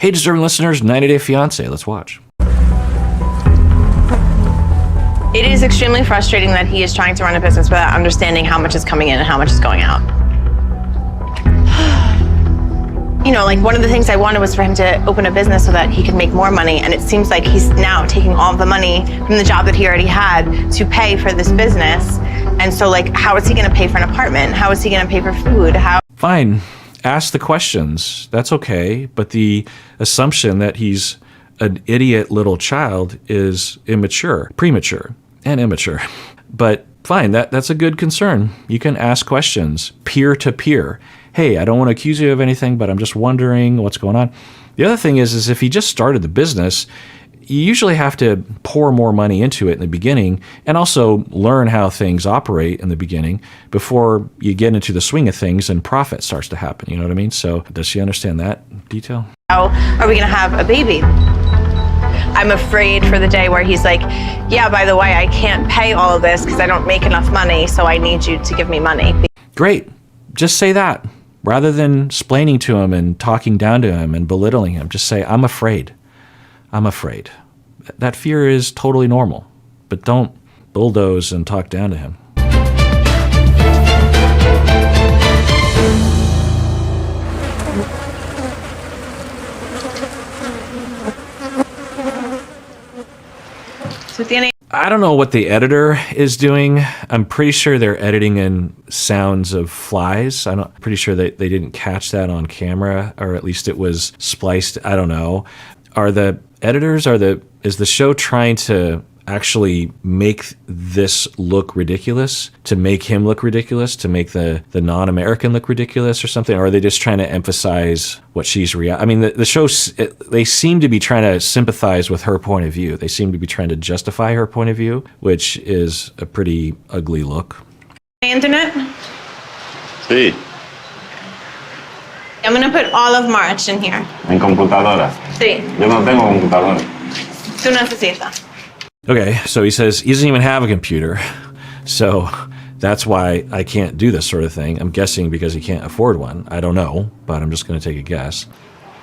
Hey, deserving listeners, 90 Day Fiancé. Let's watch. It is extremely frustrating that he is trying to run a business without understanding how much is coming in and how much is going out. You know, like one of the things I wanted was for him to open a business so that he could make more money. And it seems like he's now taking all of the money from the job that he already had to pay for this business. And so like, how is he going to pay for an apartment? How is he going to pay for food? Fine. Ask the questions. That's okay. But the assumption that he's an idiot little child is premature and immature. But fine, that's a good concern. You can ask questions peer to peer. Hey, I don't want to accuse you of anything, but I'm just wondering what's going on. The other thing is if he just started the business, you usually have to pour more money into it in the beginning and also learn how things operate in the beginning before you get into the swing of things and profit starts to happen. You know what I mean? So does she understand that detail? How are we going to have a baby? I'm afraid for the day where he's like, yeah, by the way, I can't pay all of this because I don't make enough money, so I need you to give me money. Great. Just say that. Rather than splaining to him and talking down to him and belittling him, just say, I'm afraid. I'm afraid. That fear is totally normal, but don't bulldoze and talk down to him. I don't know what the editor is doing. I'm pretty sure they're editing in sounds of flies. I'm pretty sure they didn't catch that on camera, or at least it was spliced. I don't know. Are the editors, is the show trying to actually make this look ridiculous, to make him look ridiculous, to make the non-American look ridiculous or something? Or are they just trying to emphasize what she's I mean, the show, they seem to be trying to sympathize with her point of view. They seem to be trying to justify her point of view, which is a pretty ugly look. Internet? Sí. I'm going to put all of March in here. En computadora. Sí. Yo no tengo computadora. Tú necesitas. Okay, so he says he doesn't even have a computer, so that's why I can't do this sort of thing. I'm guessing because he can't afford one. I don't know, but I'm just going to take a guess.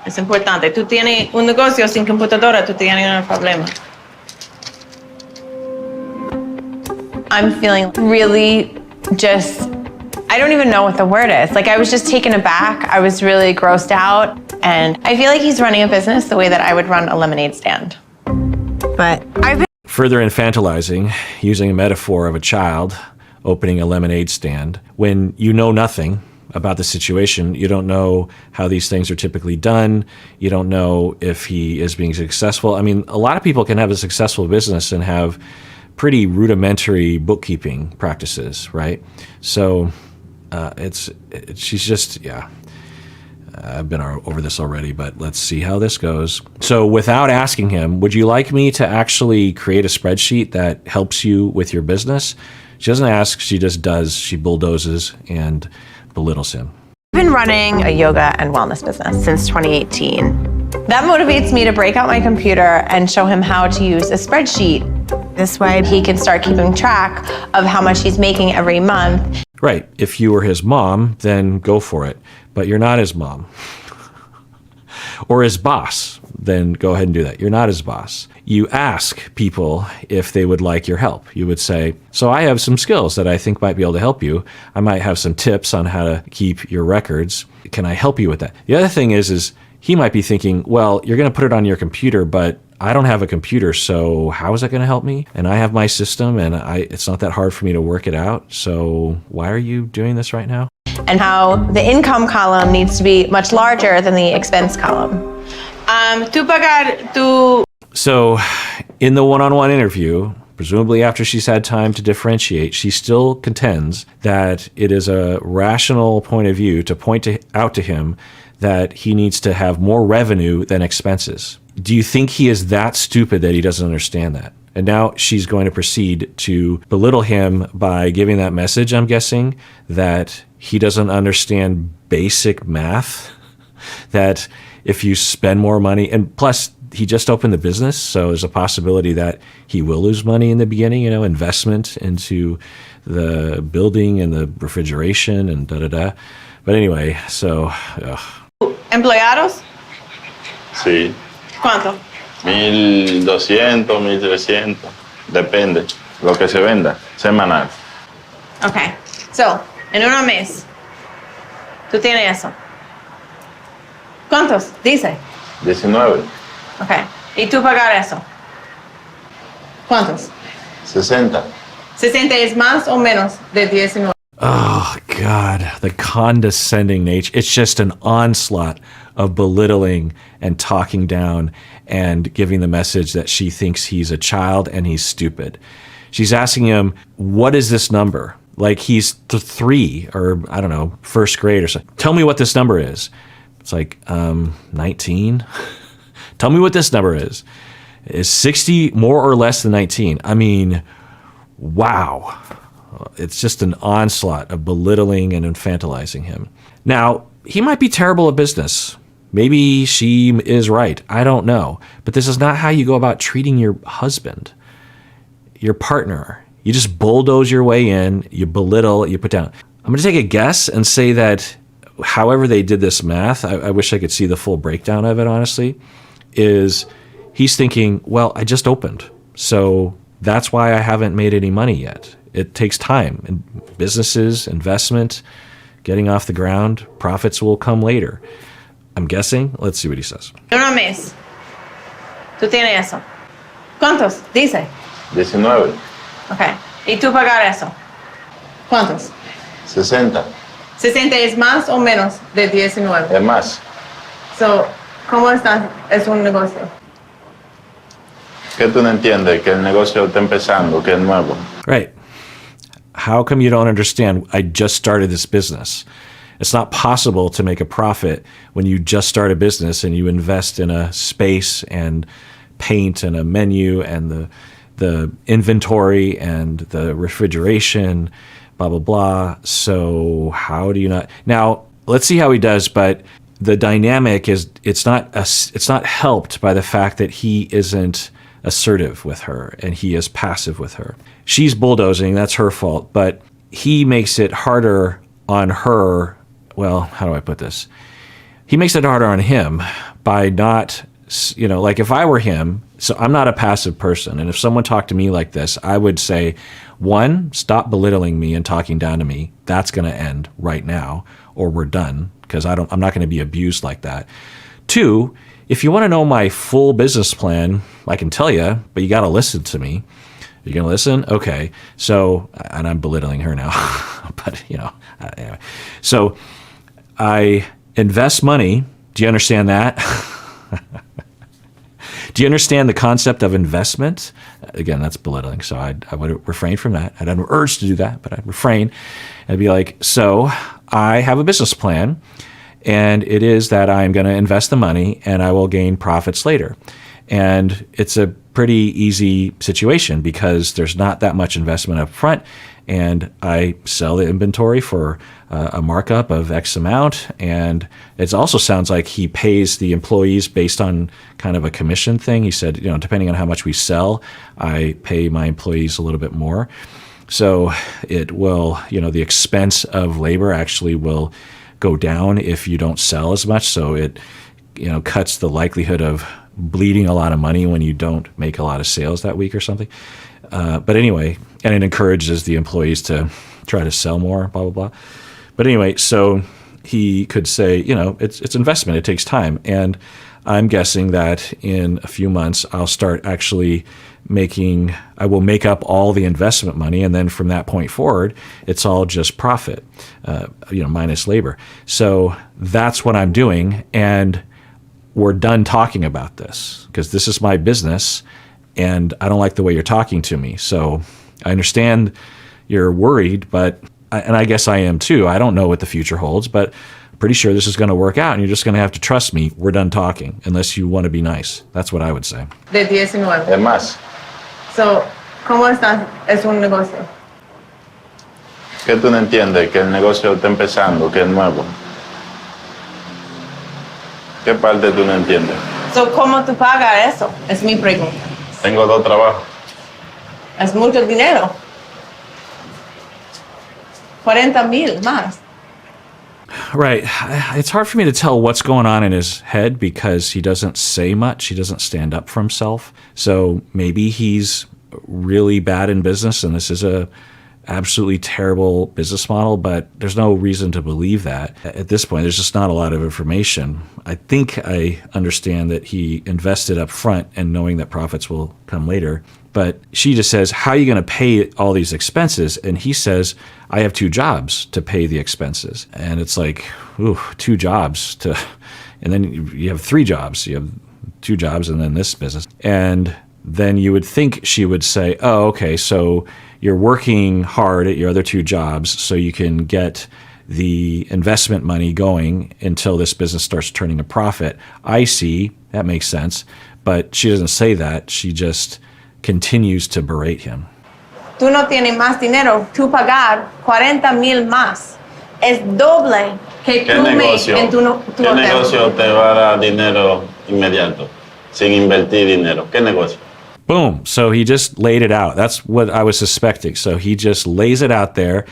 Es importante. Tú tienes un negocio sin computadora, tú tienes un problema. I'm feeling really just, I don't even know what the word is. Like I was just taken aback. I was really grossed out. And I feel like he's running a business the way that I would run a lemonade stand. But I've been further infantilizing, using a metaphor of a child opening a lemonade stand when you know nothing about the situation. You don't know how these things are typically done. You don't know if he is being successful. I mean, a lot of people can have a successful business and have pretty rudimentary bookkeeping practices, right? So she's just, yeah. I've been over this already, but let's see how this goes. So without asking him, would you like me to actually create a spreadsheet that helps you with your business? She doesn't ask, she just does. She bulldozes and belittles him. been running a yoga and wellness business since 2018. That motivates me to break out my computer and show him how to use a spreadsheet. This way he can start keeping track of how much he's making every month. Right. If you were his mom, then go for it. But you're not his mom. Or his boss, then go ahead and do that. You're not his boss. You ask people if they would like your help. You would say, so I have some skills that I think might be able to help you. I might have some tips on how to keep your records. Can I help you with that? The other thing is he might be thinking, well, you're going to put it on your computer, but I don't have a computer, so how is that going to help me? And I have my system, and it's not that hard for me to work it out. So why are you doing this right now? And how the income column needs to be much larger than the expense column. So in the one-on-one interview, presumably after she's had time to differentiate, she still contends that it is a rational point of view to point out to him that he needs to have more revenue than expenses. Do you think he is that stupid that he doesn't understand that? And now she's going to proceed to belittle him by giving that message, I'm guessing, that he doesn't understand basic math, that if you spend more money, and plus he just opened the business, so there's a possibility that he will lose money in the beginning, investment into the building and the refrigeration and da-da-da. But anyway, so... Empleados? Sí. ¿Cuánto? 1,200, 1,300. Depende. Lo que se venda. Semanal. Okay. So, en un mes, tú tienes eso. ¿Cuántos? Dice. 19. Okay. ¿Y tú pagar eso? ¿Cuántos? 60. 60 es más o menos de 19. Oh, God, the condescending nature. It's just an onslaught of belittling and talking down and giving the message that she thinks he's a child and he's stupid. She's asking him, what is this number? Like he's 3 or, I don't know, first grade or something. Tell me what this number is. It's like, 19? Tell me what this number is. Is 60 more or less than 19? I mean, wow. It's just an onslaught of belittling and infantilizing him. Now, he might be terrible at business. Maybe she is right. I don't know. But this is not how you go about treating your husband, your partner. You just bulldoze your way in, you belittle, you put down. I'm going to take a guess and say that however they did this math, I wish I could see the full breakdown of it, honestly, is he's thinking, well, I just opened. So that's why I haven't made any money yet. It takes time. And businesses, investment, getting off the ground, profits will come later. I'm guessing. Let's see what he says. En un mes, tú tienes eso. ¿Cuántos? Dice. 19. Okay. ¿Y tú pagar eso? ¿Cuántos? 60. 60 es más o menos de 19. Es más. So, ¿cómo estás? Es un negocio. ¿Qué tú no entiendes? Que el negocio está empezando, que es nuevo. Right. How come you don't understand? I just started this business. It's not possible to make a profit when you just start a business and you invest in a space and paint and a menu and the inventory and the refrigeration, blah, blah, blah. So how do you not? Now, let's see how he does, but the dynamic is it's not helped by the fact that he isn't assertive with her and he is passive with her. She's bulldozing, that's her fault, but he makes it harder on her. Well, how do I put this? He makes it harder on him by not, like if I were him, so I'm not a passive person. And if someone talked to me like this, I would say, 1, stop belittling me and talking down to me. That's going to end right now, or we're done, because I'm not going to be abused like that. 2, if you want to know my full business plan, I can tell you, but you got to listen to me. You're going to listen? Okay. So, and I'm belittling her now, but anyway. So I invest money. Do you understand that? Do you understand the concept of investment? Again, that's belittling. So I would refrain from that. I'd have an urge to do that, but I'd refrain. I'd be like, so I have a business plan, and it is that I'm going to invest the money and I will gain profits later. And it's a pretty easy situation because there's not that much investment up front, and I sell the inventory for a markup of X amount. And it also sounds like he pays the employees based on kind of a commission thing. He said, depending on how much we sell, I pay my employees a little bit more. So it will, the expense of labor actually will go down if you don't sell as much. So it, cuts the likelihood of bleeding a lot of money when you don't make a lot of sales that week or something. But anyway, and it encourages the employees to try to sell more, blah, blah, blah. But anyway, so he could say, it's investment. It takes time. And I'm guessing that in a few months, I'll start actually I will make up all the investment money. And then from that point forward, it's all just profit, minus labor. So that's what I'm doing. And we're done talking about this because this is my business and I don't like the way you're talking to me. So I understand you're worried, and I guess I am too. I don't know what the future holds, but I'm pretty sure this is going to work out and you're just going to have to trust me. We're done talking unless you want to be nice. That's what I would say. De 19. Es más. So, ¿cómo estás? Es un negocio. ¿Qué tú no entiendes? Que el negocio está empezando, que es nuevo. ¿Qué parte tú no entiendes? So, ¿cómo tú pagas eso? Es mi pregunta. Tengo 2 trabajos. Es mucho dinero. 40,000 más. Right. It's hard for me to tell what's going on in his head because he doesn't say much. He doesn't stand up for himself. So maybe he's really bad in business and this is a absolutely terrible business model, but there's no reason to believe that. At this point, there's just not a lot of information. I think I understand that he invested up front and knowing that profits will come later. But she just says, how are you going to pay all these expenses? And he says, I have 2 jobs to pay the expenses. And it's like, ooh, 2 jobs to, and then you have 3 jobs. You have 2 jobs and then this business. And then you would think she would say, oh, okay, so you're working hard at your other 2 jobs so you can get the investment money going until this business starts turning a profit. I see, that makes sense. But she doesn't say that. She just continues to berate him. Tú no tienes más dinero, tú pagar 40,000 más. Es doble que ¿Qué tú negocio? en tu ¿Qué hotel. negocio te va a dar dinero inmediato sin invertir dinero? ¿Qué negocio? Boom. So he just laid it out. That's what I was suspecting. So he just lays it out there,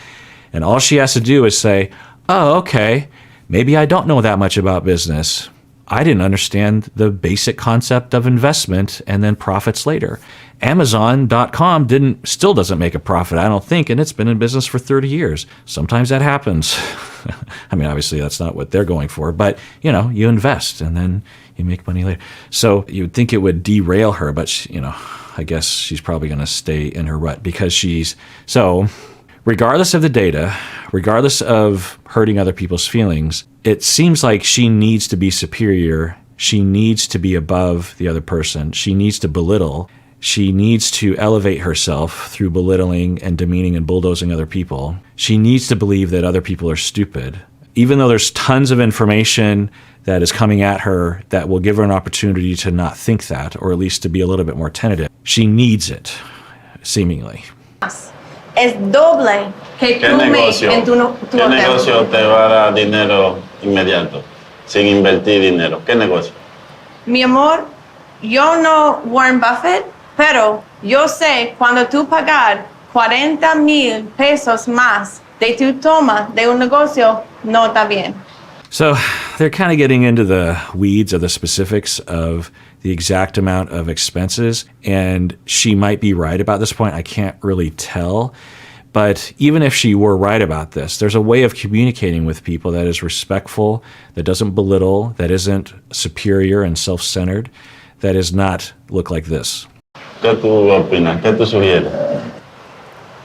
and all she has to do is say, oh, okay, maybe I don't know that much about business. I didn't understand the basic concept of investment and then profits later. Amazon.com still doesn't make a profit, I don't think, and it's been in business for 30 years. Sometimes that happens. I mean, obviously that's not what they're going for, but you invest and then you make money later. So you would think it would derail her, but I guess she's probably going to stay in her rut because regardless of the data, regardless of hurting other people's feelings, it seems like she needs to be superior. She needs to be above the other person. She needs to belittle. She needs to elevate herself through belittling and demeaning and bulldozing other people. She needs to believe that other people are stupid. Even though there's tons of information that is coming at her that will give her an opportunity to not think that, or at least to be a little bit more tentative. She needs it, seemingly. Es doble que ¿Qué tú negocio? en tu ¿Qué hotel. negocio te va a dar dinero inmediato sin invertir dinero? ¿Qué negocio? Mi amor, yo no Warren Buffett, pero yo sé cuando tú pagar 40,000 pesos más de tu toma de un negocio, no está bien. So they're kind of getting into the weeds of the specifics of the exact amount of expenses, and she might be right about this point. I can't really tell. But even if she were right about this, there's a way of communicating with people that is respectful, that doesn't belittle, that isn't superior and self-centered, that does not look like this. ¿Qué tú opinas? ¿Qué tú sugieres?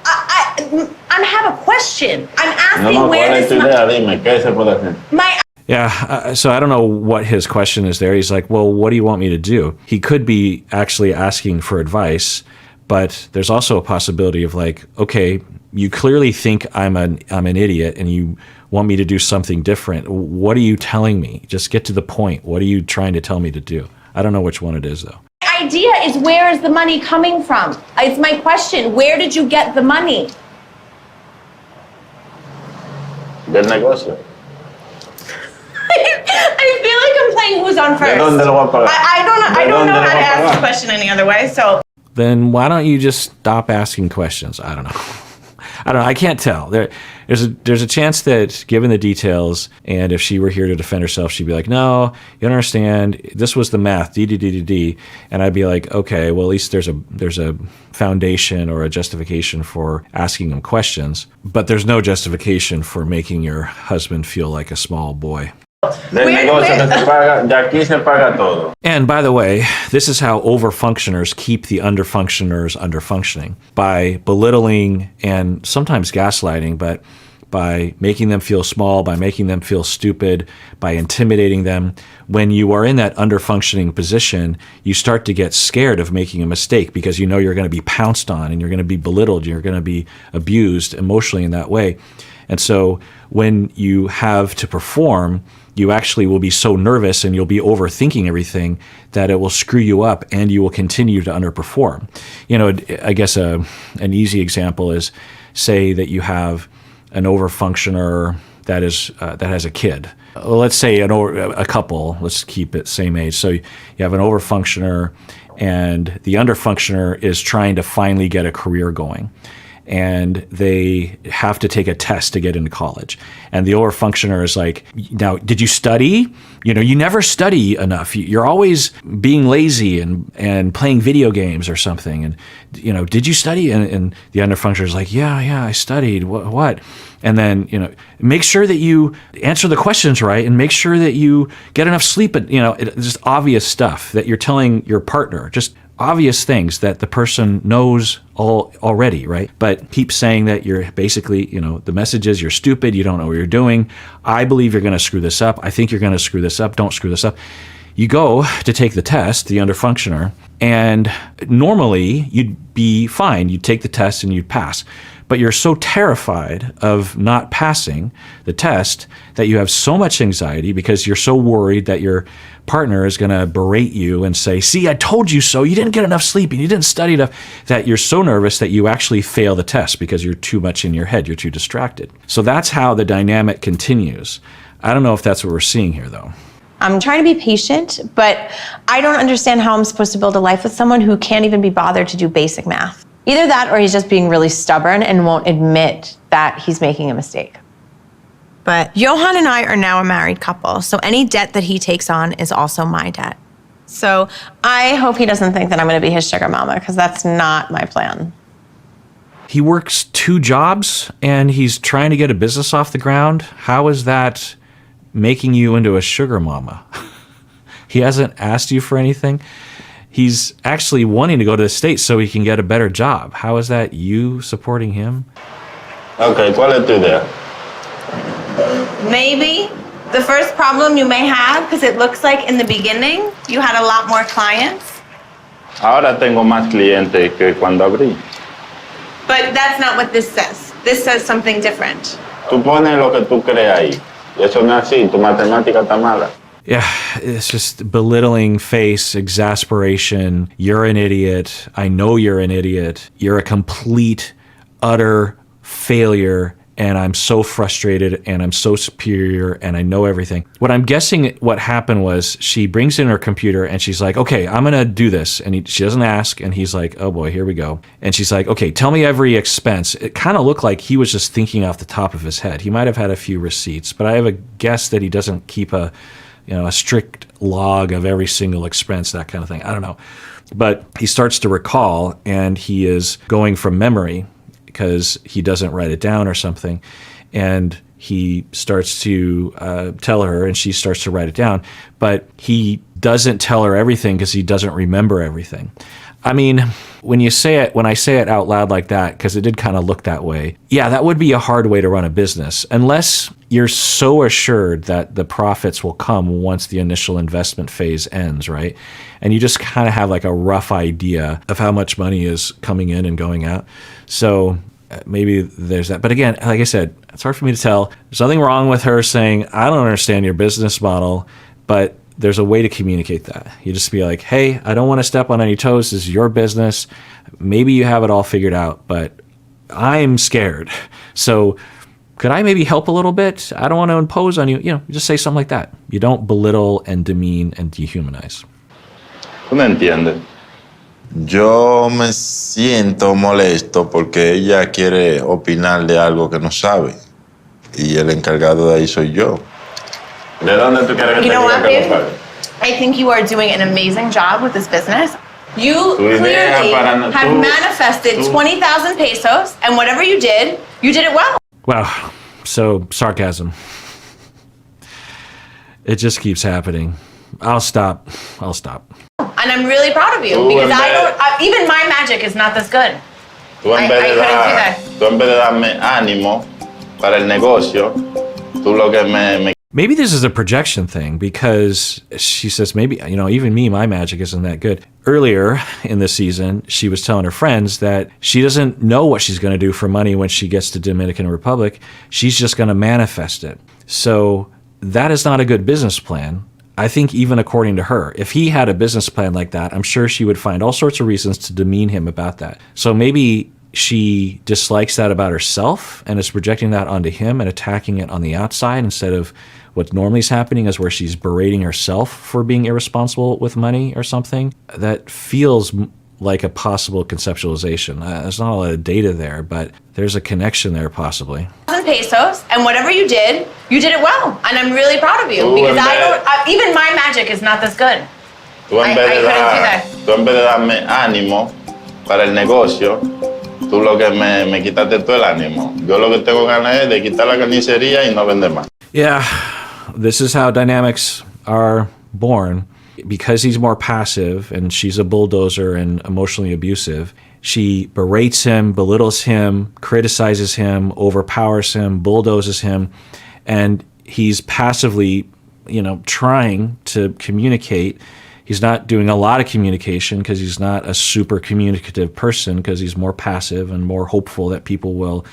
I have a question. I'm No, asking ¿cuál where es this tu idea? Dime, ¿qué se puede hacer? Yeah, so I don't know what his question is there. He's like, well, what do you want me to do? He could be actually asking for advice, but there's also a possibility of like, okay, you clearly think I'm an idiot and you want me to do something different. What are you telling me? Just get to the point. What are you trying to tell me to do? I don't know which one it is, though. My idea is, where is the money coming from? It's my question. Where did you get the money? Del negocio. I feel like I'm playing Who's on First. ¿De dónde lo va a pagar? I don't know how to ask the question any other way, so. Then why don't you just stop asking questions? I don't know. I can't tell. There's a chance that, given the details, and if she were here to defend herself, she'd be like, no, you don't understand. This was the math, D. And I'd be like, okay, well, at least there's a foundation or a justification for asking him questions, but there's no justification for making your husband feel like a small boy. Del negocio que se paga, de aquí se paga todo. And by the way, this is how overfunctioners keep the underfunctioners underfunctioning, by belittling and sometimes gaslighting, but by making them feel small, by making them feel stupid, by intimidating them. When you are in that underfunctioning position, you start to get scared of making a mistake because you know you're going to be pounced on and you're going to be belittled, you're going to be abused emotionally in that way. And so when you have to perform, you actually will be so nervous and you'll be overthinking everything that it will screw you up and you will continue to underperform. I guess an easy example is, say that you have an overfunctioner that has a kid. Let's say a couple, let's keep it same age. So you have an overfunctioner and the underfunctioner is trying to finally get a career going. and they have to take a test to get into college. And the overfunctioner is like, now, did you study? You never study enough. You're always being lazy and playing video games or something. And, did you study? And the underfunctioner is like, yeah, I studied. What? And then, make sure that you answer the questions right and make sure that you get enough sleep. And, just obvious stuff that you're telling your partner, just obvious things that the person knows already, right? But keep saying that you're basically, the message is you're stupid, you don't know what you're doing. I believe you're going to screw this up. I think you're going to screw this up. Don't screw this up. You go to take the test, the underfunctioner, and normally you'd be fine. You'd take the test and you'd pass. But you're so terrified of not passing the test that you have so much anxiety because you're so worried that your partner is going to berate you and say, see, I told you so. You didn't get enough sleep and you didn't study enough, that you're so nervous that you actually fail the test because you're too much in your head. You're too distracted. So that's how the dynamic continues. I don't know if that's what we're seeing here, though. I'm trying to be patient, but I don't understand how I'm supposed to build a life with someone who can't even be bothered to do basic math. Either that or he's just being really stubborn and won't admit that he's making a mistake. But Yohan and I are now a married couple, so any debt that he takes on is also my debt. So I hope he doesn't think that I'm going to be his sugar mama, because that's not my plan. He works 2 jobs and he's trying to get a business off the ground. How is that making you into a sugar mama? He hasn't asked you for anything. He's actually wanting to go to the States so he can get a better job. How is that you supporting him? Okay, ¿cuál es tu idea? Maybe the first problem you may have, because it looks like in the beginning you had a lot more clients. Ahora tengo más clientes que cuando abrí. But that's not what this says. This says something different. Tú pones lo que tú crees ahí. Y eso no es así. Tu matemática está mala. Yeah, it's just belittling face, exasperation. You're an idiot. I know you're an idiot. You're a complete, utter failure. And I'm so frustrated and I'm so superior and I know everything. What I'm guessing what happened was she brings in her computer and she's like, okay, I'm going to do this. And she doesn't ask. And he's like, oh boy, here we go. And she's like, okay, tell me every expense. It kind of looked like he was just thinking off the top of his head. He might have had a few receipts, but I have a guess that he doesn't keep a strict log of every single expense, that kind of thing. I don't know. But he starts to recall and he is going from memory because he doesn't write it down or something. And he starts to tell her and she starts to write it down. But he doesn't tell her everything because he doesn't remember everything. I mean, when I say it out loud like that, because it did kind of look that way, yeah, that would be a hard way to run a business, unless you're so assured that the profits will come once the initial investment phase ends, right? And you just kind of have like a rough idea of how much money is coming in and going out. So maybe there's that. But again, like I said, it's hard for me to tell. There's nothing wrong with her saying, I don't understand your business model, but there's a way to communicate that. You just be like, hey, I don't want to step on any toes. This is your business. Maybe you have it all figured out, but I'm scared. So could I maybe help a little bit? I don't want to impose on you. Just say something like that. You don't belittle and demean and dehumanize. ¿Tú me entiendes? Yo me siento molesto porque ella quiere opinar de algo que no sabe. Y el encargado de ahí soy yo. ¿De dónde tú quieres que te diga que no sabes? I think you are doing an amazing job with this business. You Tu idea clearly para- have tú- manifested tú- 20,000 pesos, and whatever you did it well. Wow. So sarcasm. It just keeps happening. I'll stop. And I'm really proud of you, Tú because en vez- even my magic is not this good. Tú en I vez de couldn't do dar- that. tú en vez de darme ánimo para el negocio, tú lo que me Maybe this is a projection thing because she says maybe, even me, my magic isn't that good. Earlier in the season, she was telling her friends that she doesn't know what she's going to do for money when she gets to Dominican Republic. She's just going to manifest it. So that is not a good business plan. I think even according to her, if he had a business plan like that, I'm sure she would find all sorts of reasons to demean him about that. So maybe she dislikes that about herself and is projecting that onto him and attacking it on the outside instead of what normally is happening is where she's berating herself for being irresponsible with money or something. That feels like a possible conceptualization. There's not a lot of data there, but there's a connection there possibly. Pesos, and whatever you did it well, and I'm really proud of you Ooh, because even my magic is not this good. Tú en, vez I de couldn't do that. tú en vez de darme ánimo para el negocio, tú lo que me quitaste todo el ánimo. Yo lo que tengo ganas es de quitar la carnicería y no vender más. Yeah, this is how dynamics are born. Because he's more passive and she's a bulldozer and emotionally abusive, she berates him, belittles him, criticizes him, overpowers him, bulldozes him, and he's passively, trying to communicate. He's not doing a lot of communication because he's not a super communicative person, because he's more passive and more hopeful that people will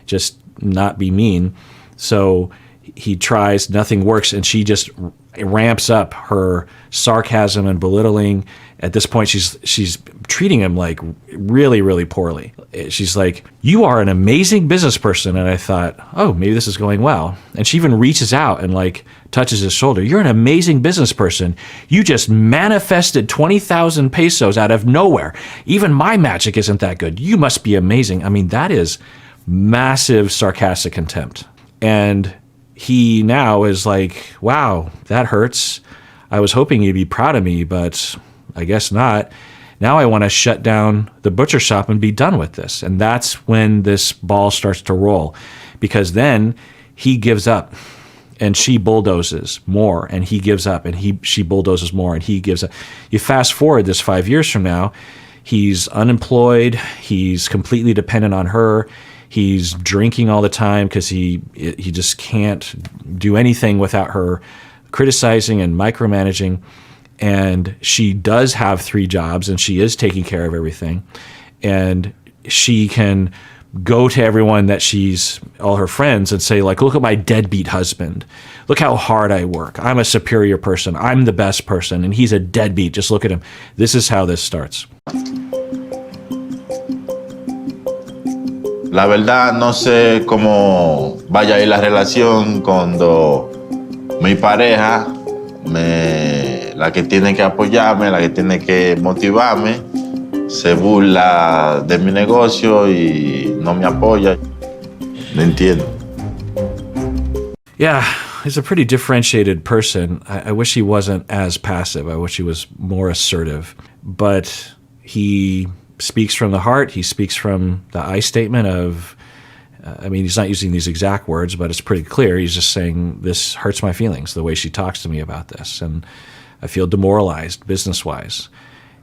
just not be mean. So he tries, nothing works, and she just ramps up her sarcasm and belittling. At this point, she's treating him like really, really poorly. She's like, "You are an amazing business person." And I thought, oh, maybe this is going well. And she even reaches out and like touches his shoulder. "You're an amazing business person. You just manifested 20,000 pesos out of nowhere. Even my magic isn't that good. You must be amazing." I mean, that is massive sarcastic contempt. And he now is like, "Wow, that hurts. I was hoping you'd be proud of me, but I guess not. Now I want to shut down the butcher shop and be done with this." And that's when this ball starts to roll, because then he gives up and she bulldozes more, and he gives up and she bulldozes more and he gives up. You fast forward this 5 years from now, he's unemployed, he's completely dependent on her. He's drinking all the time because he just can't do anything without her criticizing and micromanaging. And she does have 3 jobs, and she is taking care of everything. And she can go to everyone that all her friends, and say, like, "Look at my deadbeat husband. Look how hard I work. I'm a superior person. I'm the best person. And he's a deadbeat. Just look at him." This is how this starts. La verdad, no sé cómo vaya a ir la relación cuando mi pareja, la que tiene que apoyarme, la que tiene que motivarme, se burla de mi negocio y no me apoya. No entiendo. Yeah, he's a pretty differentiated person. I wish he wasn't as passive. I wish he was more assertive. But he speaks from the heart. He speaks from the I statement of, he's not using these exact words, but it's pretty clear. He's just saying, "This hurts my feelings, the way she talks to me about this. And I feel demoralized business-wise."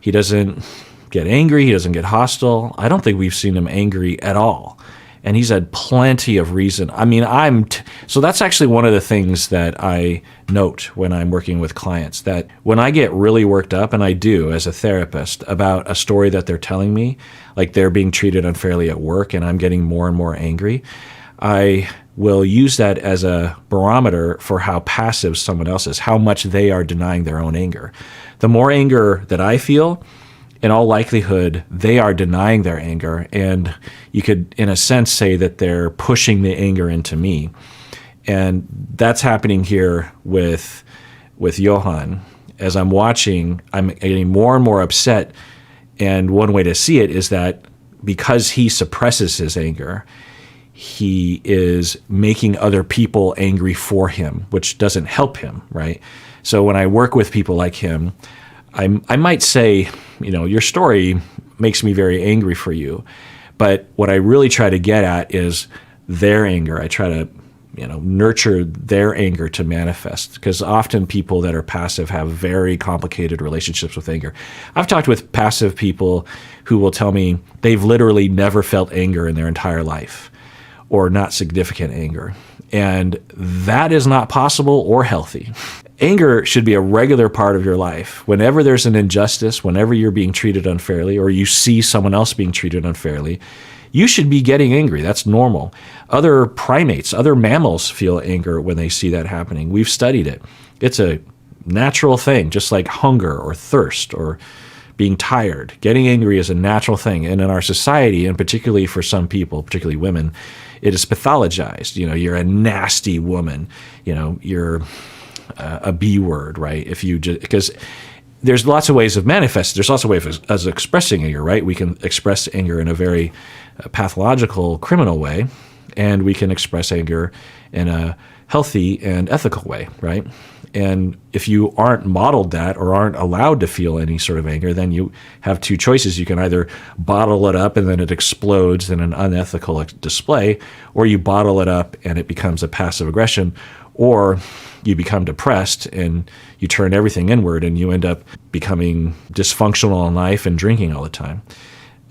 He doesn't get angry. He doesn't get hostile. I don't think we've seen him angry at all. And he's had plenty of reason. So that's actually one of the things that I note when I'm working with clients, that when I get really worked up, and I do as a therapist, about a story that they're telling me, like they're being treated unfairly at work, and I'm getting more and more angry, I will use that as a barometer for how passive someone else is, how much they are denying their own anger. The more anger that I feel, in all likelihood, they are denying their anger, and you could, in a sense, say that they're pushing the anger into me. And that's happening here with Yohan. As I'm watching, I'm getting more and more upset, and one way to see it is that because he suppresses his anger, he is making other people angry for him, which doesn't help him, right? So when I work with people like him, I might say, "Your story makes me very angry for you." But what I really try to get at is their anger. I try to, nurture their anger to manifest, because often people that are passive have very complicated relationships with anger. I've talked with passive people who will tell me they've literally never felt anger in their entire life, or not significant anger. And that is not possible or healthy. Anger should be a regular part of your life. Whenever there's an injustice, whenever you're being treated unfairly, or you see someone else being treated unfairly, you should be getting angry. That's normal. Other primates, other mammals feel anger when they see that happening. We've studied it. It's a natural thing, just like hunger or thirst or being tired. Getting angry is a natural thing. And in our society, and particularly for some people, particularly women, it is pathologized. You're a nasty woman. You're a B word, right? Because there's lots of ways of manifesting. There's lots of ways of expressing anger, right? We can express anger in a very pathological, criminal way, and we can express anger in a healthy and ethical way, right? And if you aren't modeled that or aren't allowed to feel any sort of anger, then you have two choices. You can either bottle it up and then it explodes in an unethical display, or you bottle it up and it becomes a passive aggression, or you become depressed and you turn everything inward and you end up becoming dysfunctional in life and drinking all the time.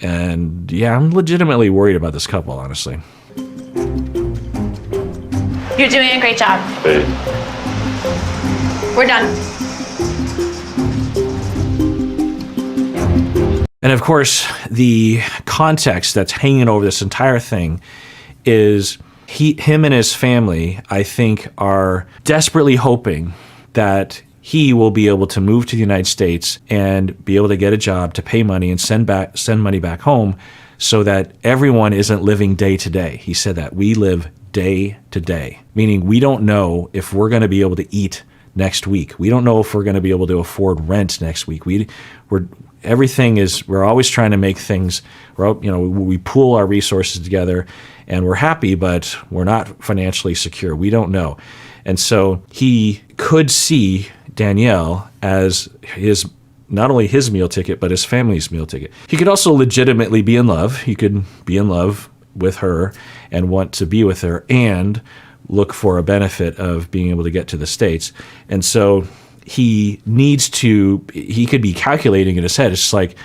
And yeah, I'm legitimately worried about this couple, honestly. You're doing a great job. Sí. We're done. And of course, the context that's hanging over this entire thing is him and his family, I think, are desperately hoping that he will be able to move to the United States and be able to get a job, to pay money and send money back home so that everyone isn't living day to day. He said that we live day to day, meaning we don't know if we're going to be able to eat next week. We don't know if we're going to be able to afford rent next week. We're always trying to make things, we pool our resources together and we're happy, but we're not financially secure. We don't know. And so he could see Danielle as not only his meal ticket, but his family's meal ticket. He could also legitimately be in love. He could be in love with her and want to be with her and look for a benefit of being able to get to the States. And so he could be calculating in his head. It's just like,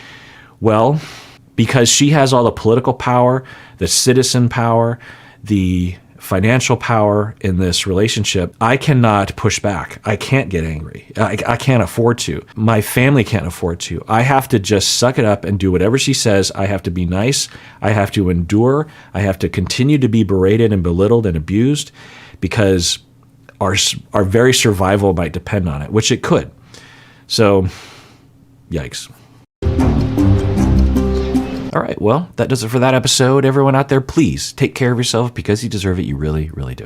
well, because she has all the political power, the citizen power, the financial power in this relationship, I cannot push back. I can't get angry. I can't afford to. My family can't afford to. I have to just suck it up and do whatever she says. I have to be nice. I have to endure. I have to continue to be berated and belittled and abused because our very survival might depend on it, which it could. So, yikes. All right, well, that does it for that episode. Everyone out there, please take care of yourself because you deserve it. You really, really do.